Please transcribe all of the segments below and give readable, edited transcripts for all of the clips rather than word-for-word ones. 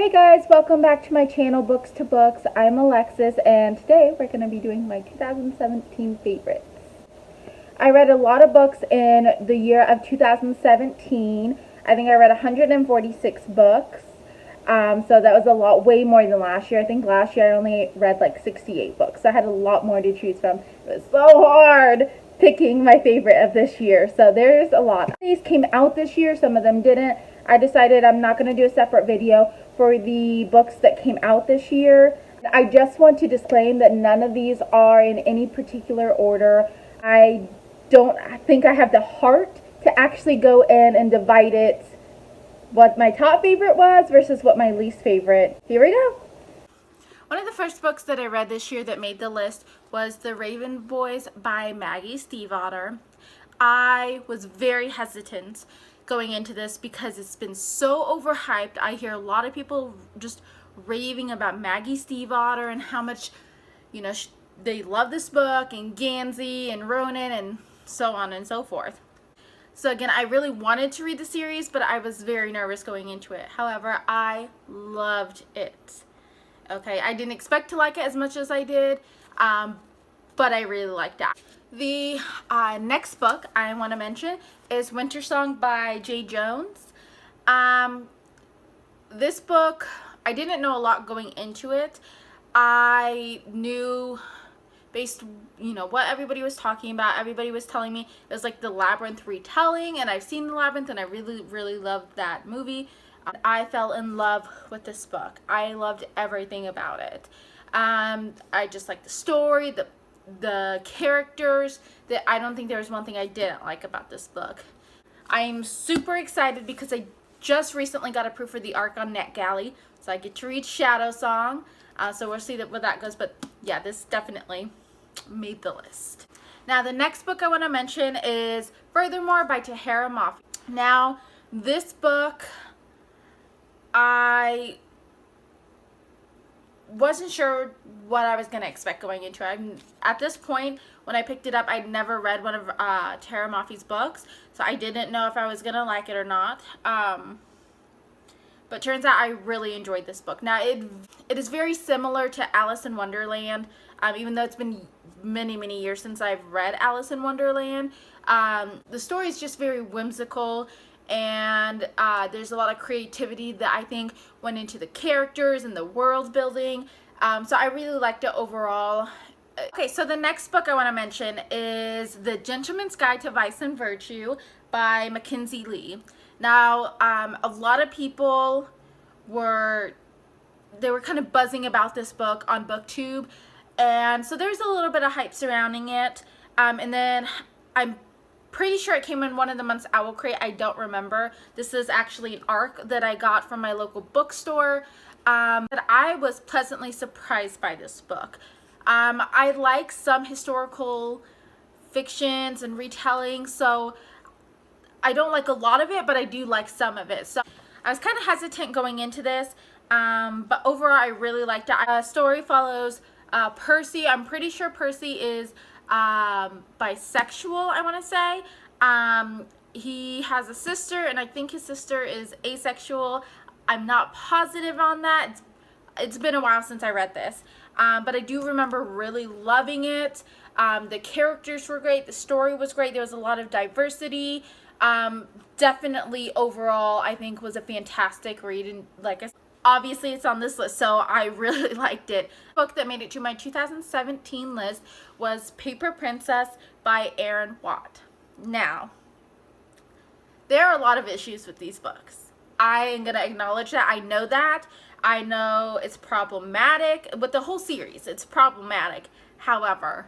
Hey guys, welcome back to my channel, Books to Books. I'm Alexis, and today we're going to be doing my 2017 favorites. I read a lot of books in the year of 2017. I think I read 146 books, so that was a lot, way more than last year. I think last year I only read like 68 books, so I had a lot more to choose from. It was so hard picking my favorite of this year, so there's a lot. These came out this year, some of them didn't. I decided I'm not going to do a separate video for the books that came out this year. I just want to disclaim that none of these are in any particular order. I don't think I have the heart to actually go in and divide it, what my top favorite was versus what my least favorite. Here we go. One of the first books that I read this year that made the list was The Raven Boys by Maggie Stiefvater. I was very hesitant going into this because it's been so overhyped. I hear a lot of people just raving about Maggie Stiefvater and how much, they love this book, and Gansey and Ronan and so on and so forth. So again, I really wanted to read the series, but I was very nervous going into it. However, I loved it. Okay, I didn't expect to like it as much as I did, but I really liked it. The next book I want to mention is Winter Song by J. Jones. This book, I didn't know a lot going into it. I knew based, what everybody was talking about. Everybody was telling me it was like the Labyrinth retelling, and I've seen the Labyrinth, and I really, really loved that movie. I fell in love with this book. I loved everything about it. I just liked the story, the characters. That I don't think there was one thing I didn't like about this book. I'm super excited because I just recently got approved for the ARC on NetGalley, so I get to read Shadow Song. So we'll see where that goes. But yeah, this definitely made the list. Now the next book I want to mention is Furthermore by Tahereh Mafi. Now this book, I wasn't sure what I was going to expect going into it. At this point, when I picked it up, I'd never read one of Tahereh Mafi's books, so I didn't know if I was going to like it or not. But turns out I really enjoyed this book. Now, it is very similar to Alice in Wonderland, even though it's been many, many years since I've read Alice in Wonderland. The story is just very whimsical, and there's a lot of creativity that I think went into the characters and the world building. So I really liked it overall. Okay, so the next book I want to mention is The Gentleman's Guide to Vice and Virtue by Mackenzie Lee. Now, a lot of people were kind of buzzing about this book on BookTube, and so there's a little bit of hype surrounding it. And then I'm pretty sure it came in one of the month's Owl Crate. I don't remember. This is actually an ARC that I got from my local bookstore. But I was pleasantly surprised by this book. I like some historical fictions and retelling, so I don't like a lot of it, but I do like some of it. So I was kind of hesitant going into this, but overall I really liked it. The story follows Percy. I'm pretty sure Percy is bisexual, I want to say. He has a sister, and I think his sister is asexual. I'm not positive on that. It's been a while since I read this, but I do remember really loving it. The characters were great. The story was great. There was a lot of diversity. Definitely overall, I think was a fantastic read, and like I said, obviously it's on this list, so I really liked it. The book that made it to my 2017 list was Paper Princess by Erin Watt. Now, there are a lot of issues with these books. I am going to acknowledge that. I know that. I know it's problematic. With the whole series, it's problematic. However,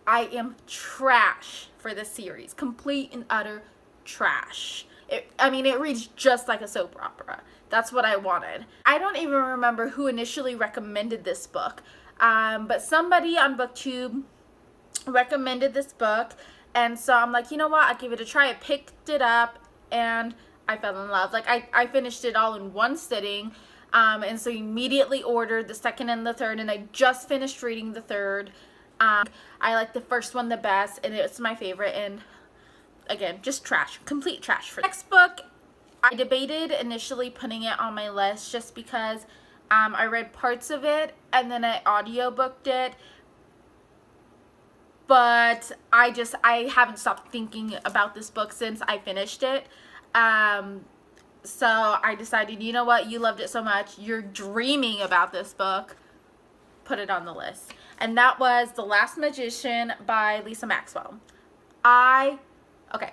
I am trash for this series. Complete and utter trash. It reads just like a soap opera. That's what I wanted. I don't even remember who initially recommended this book. But somebody on BookTube recommended this book. And so I'm like, you know what? I'll give it a try. I picked it up and I fell in love. Like, I finished it all in one sitting. And so immediately ordered the second and the third. And I just finished reading the third. I like the first one the best, and it's my favorite. And again, just trash. Complete trash. For the next book I debated initially putting it on my list just because I read parts of it and then I audiobooked it, but I haven't stopped thinking about this book since I finished it. So I decided, you know what, you loved it so much, you're dreaming about this book, put it on the list. And that was The Last Magician by Lisa Maxwell. Okay,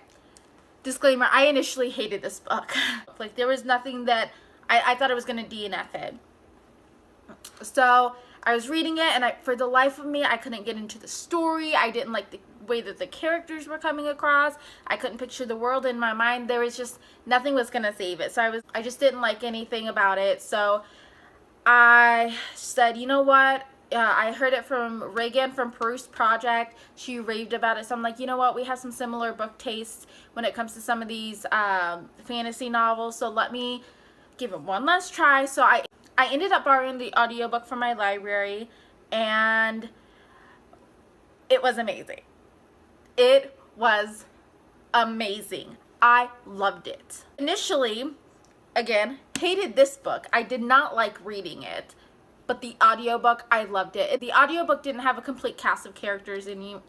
disclaimer, I initially hated this book. Like, there was nothing that, I thought it was going to DNF it. So I was reading it, and for the life of me, I couldn't get into the story. I didn't like the way that the characters were coming across. I couldn't picture the world in my mind. There was just, nothing was going to save it. So I just didn't like anything about it. So I said, you know what? I heard it from Reagan from Peruse Project. She raved about it. So I'm like, you know what? We have some similar book tastes when it comes to some of these fantasy novels. So let me give it one last try. So I ended up borrowing the audiobook from my library, and it was amazing. It was amazing. I loved it. Initially, again, hated this book. I did not like reading it. But the audiobook, I loved it. The audiobook didn't have a complete cast of characters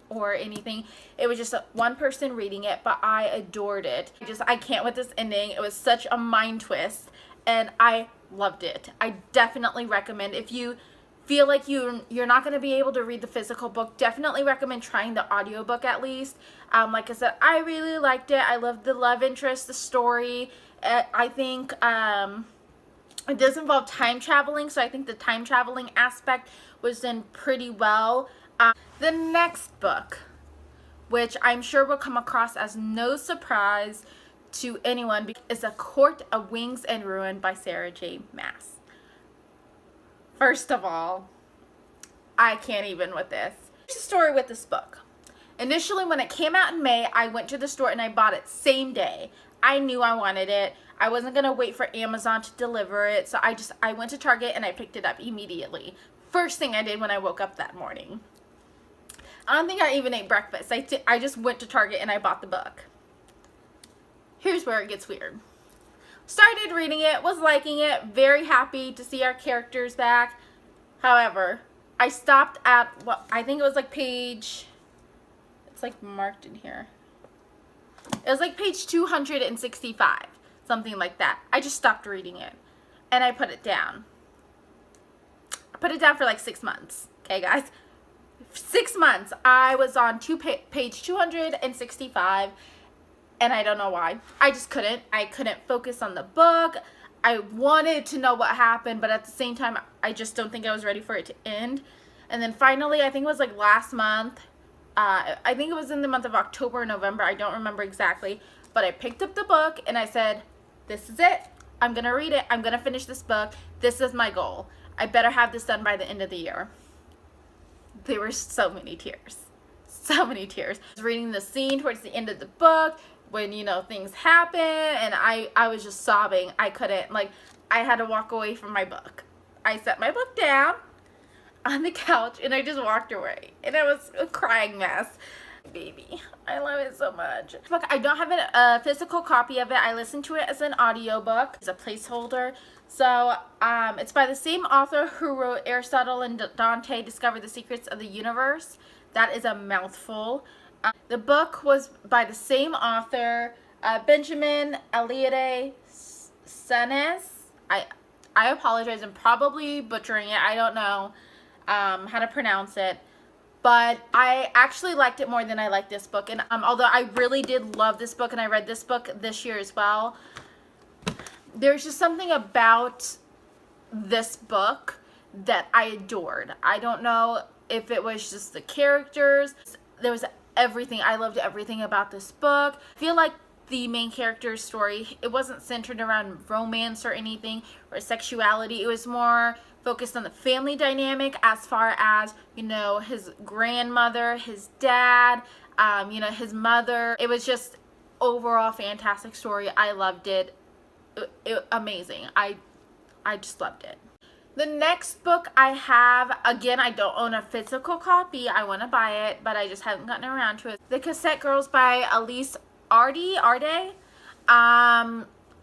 or anything. It was just one person reading it, but I adored it. I can't with this ending. It was such a mind twist, and I loved it. I definitely recommend, if you feel like you're not going to be able to read the physical book, definitely recommend trying the audiobook at least. Like I said, I really liked it. I loved the love interest, the story. I think it does involve time traveling, so I think the time traveling aspect was done pretty well. The next book, which I'm sure will come across as no surprise to anyone, is A Court of Wings and Ruin by Sarah J. Maas. First of all, I can't even with this. Here's the story with this book. Initially, when it came out in May, I went to the store and I bought it same day. I knew I wanted it. I wasn't going to wait for Amazon to deliver it, so I went to Target and I picked it up immediately. First thing I did when I woke up that morning. I don't think I even ate breakfast. I just went to Target and I bought the book. Here's where it gets weird. Started reading it, was liking it, very happy to see our characters back. However, I stopped at, I think it was like page, it's like marked in here. It was like page 265, something like that. I just stopped reading it, and I put it down. I put it down for like 6 months, okay guys? 6 months. I was on page 265, and I don't know why. I just couldn't. I couldn't focus on the book. I wanted to know what happened, but at the same time, I just don't think I was ready for it to end. And then finally, I think it was like last month, I think it was in the month of October or November, I don't remember exactly, but I picked up the book and I said, this is it. I'm going to read it. I'm going to finish this book. This is my goal. I better have this done by the end of the year. There were so many tears. So many tears. I was reading the scene towards the end of the book when, you know, things happen, and I was just sobbing. I couldn't, like, I had to walk away from my book. I set my book down on the couch and I just walked away, and it was a crying mess. Baby, I love it so much. Look, I don't have a physical copy of it. I listened to it as an audiobook. It's a placeholder. So it's by the same author who wrote Aristotle and Dante Discover the Secrets of the Universe. That is a mouthful. The book was by the same author, Benjamin Eliade Senes. I apologize. I'm probably butchering it. I don't know how to pronounce it. But I actually liked it more than I liked this book. And although I really did love this book, and I read this book this year as well, there's just something about this book that I adored. I don't know if it was just the characters. There was everything. I loved everything about this book. I feel like the main character's story, it wasn't centered around romance or anything or sexuality. It was more focused on the family dynamic, as far as, you know, his grandmother, his dad, you know, his mother. It was just overall fantastic story. I loved it. Amazing. I just loved it. The next book I have, again, I don't own a physical copy. I want to buy it, but I just haven't gotten around to it. The Cassette Girls by Elise Arde.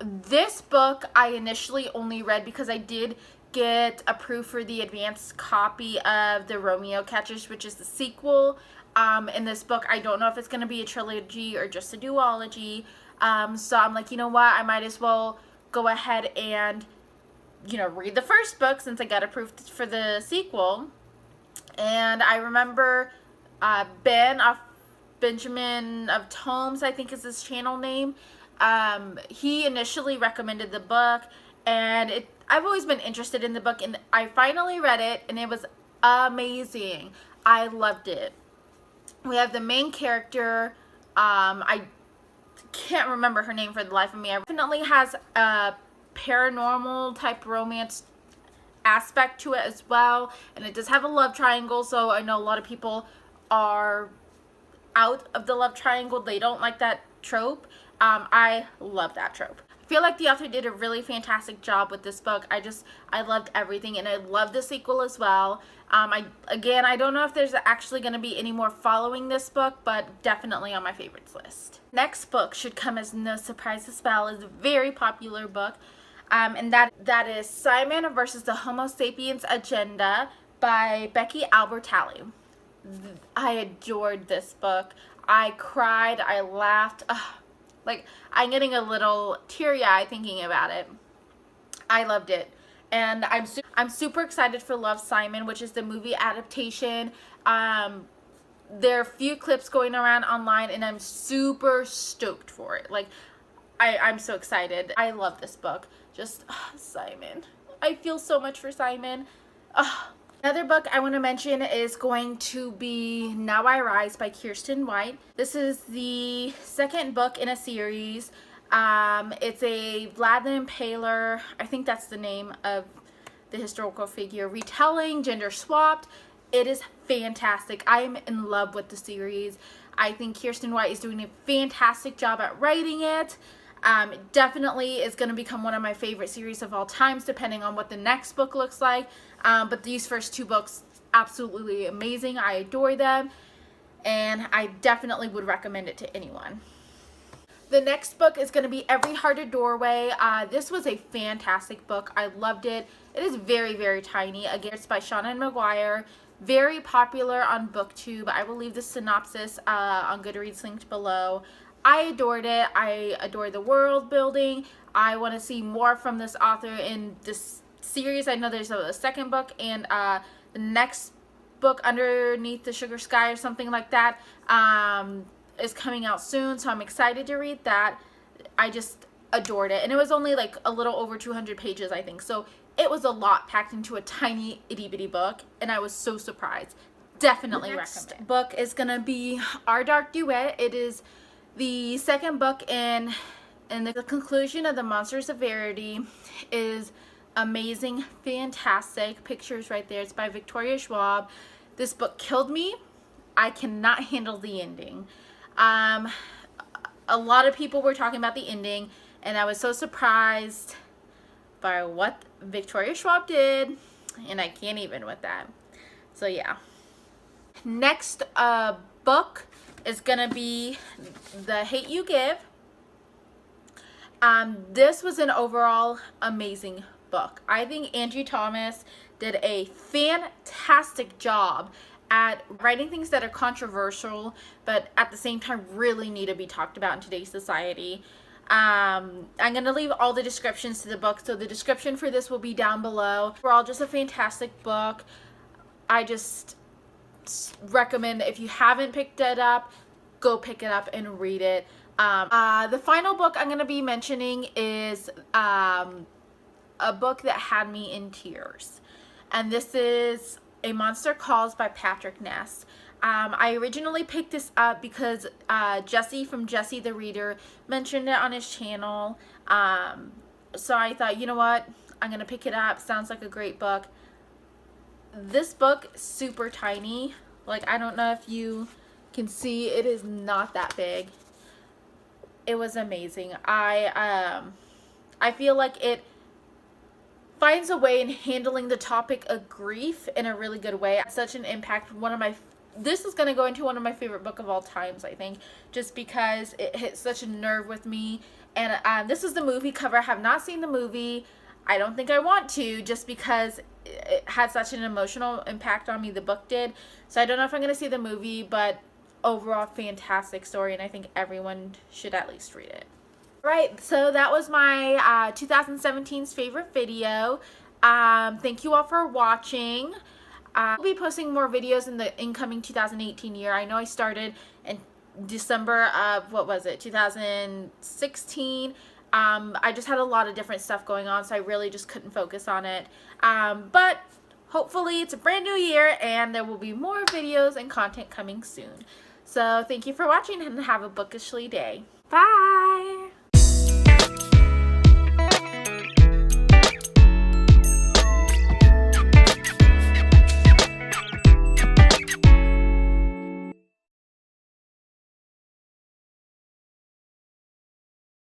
This book I initially only read because I did get approved for the advanced copy of The Romeo Catchers, which is the sequel. In this book, I don't know if it's going to be a trilogy or just a duology. So I'm like, you know what? I might as well go ahead and, read the first book since I got approved for the sequel. And I remember Benjamin of Tomes, I think is his channel name. He initially recommended the book, and I've always been interested in the book, and I finally read it, and it was amazing. I loved it. We have the main character. I can't remember her name for the life of me. It definitely has a paranormal type romance aspect to it as well, and it does have a love triangle, so I know a lot of people are out of the love triangle. They don't like that trope. I love that trope. I feel like the author did a really fantastic job with this book. I loved everything, and I love the sequel as well. I don't know if there's actually going to be any more following this book, but definitely on my favorites list. Next book should come as no surprise as well. It's a very popular book, and that is Simon versus the Homo sapiens Agenda by Becky Albertalli. I adored this book. I cried. I laughed. I'm getting a little teary-eyed thinking about it. I loved it. And I'm super excited for Love, Simon, which is the movie adaptation. There are a few clips going around online, and I'm super stoked for it. I'm so excited. I love this book. Simon. I feel so much for Simon. Another book I want to mention is going to be Now I Rise by Kiersten White. This is the second book in a series. It's a Vlad the Impaler, I think that's the name of the historical figure, retelling, gender swapped. It is fantastic. I am in love with the series. I think Kiersten White is doing a fantastic job at writing it. It definitely is going to become one of my favorite series of all times, depending on what the next book looks like. But these first two books, absolutely amazing. I adore them, and I definitely would recommend it to anyone. The next book is going to be Every Heart a Doorway. This was a fantastic book. I loved it. It is very, very tiny. Again, it's by Shauna McGuire. Very popular on BookTube. I will leave the synopsis on Goodreads linked below. I adored it. I adore the world building. I want to see more from this author in this series. I know there's a second book, and the next book, Underneath the Sugar Sky or something like that, is coming out soon, so I'm excited to read that. I just adored it, and it was only like a little over 200 pages, I think, so it was a lot packed into a tiny itty-bitty book, and I was so surprised. Definitely recommend. Next book is gonna be Our Dark Duet. It is the second book in the conclusion of the Monsters of Verity. Is amazing, fantastic. Pictures right there. It's by Victoria Schwab. This book killed me. I cannot handle the ending. A lot of people were talking about the ending, and I was so surprised by what Victoria Schwab did, and I can't even with that. So yeah. Next book is gonna be The Hate You Give. This was an overall amazing book. I think Angie Thomas did a fantastic job at writing things that are controversial, but at the same time really need to be talked about in today's society. I'm going to leave all the descriptions to the book, so the description for this will be down below. Overall, just a fantastic book. I just recommend, if you haven't picked it up, go pick it up and read it. The final book I'm going to be mentioning is a book that had me in tears, and this is A Monster Calls by Patrick Ness. I originally picked this up because Jesse from Jesse the Reader mentioned it on his channel. So I thought, you know what, I'm going to pick it up. Sounds like a great book. This book is super tiny. I don't know if you can see, it is not that big. It was amazing. I feel like it finds a way in handling the topic of grief in a really good way. Such an impact. One of my this is going to go into one of my favorite book of all times, I think, just because it hit such a nerve with me. And this is the movie cover. I have not seen the movie. I don't think I want to, just because it had such an emotional impact on me, the book did. So I don't know if I'm going to see the movie, but overall fantastic story, and I think everyone should at least read it. Right, so that was my 2017's favorite video. Thank you all for watching. I'll be posting more videos in the incoming 2018 year. I know I started in December of, what was it, 2016. I just had a lot of different stuff going on, so I really just couldn't focus on it. But hopefully it's a brand new year and there will be more videos and content coming soon. So thank you for watching and have a bookishly day. Bye!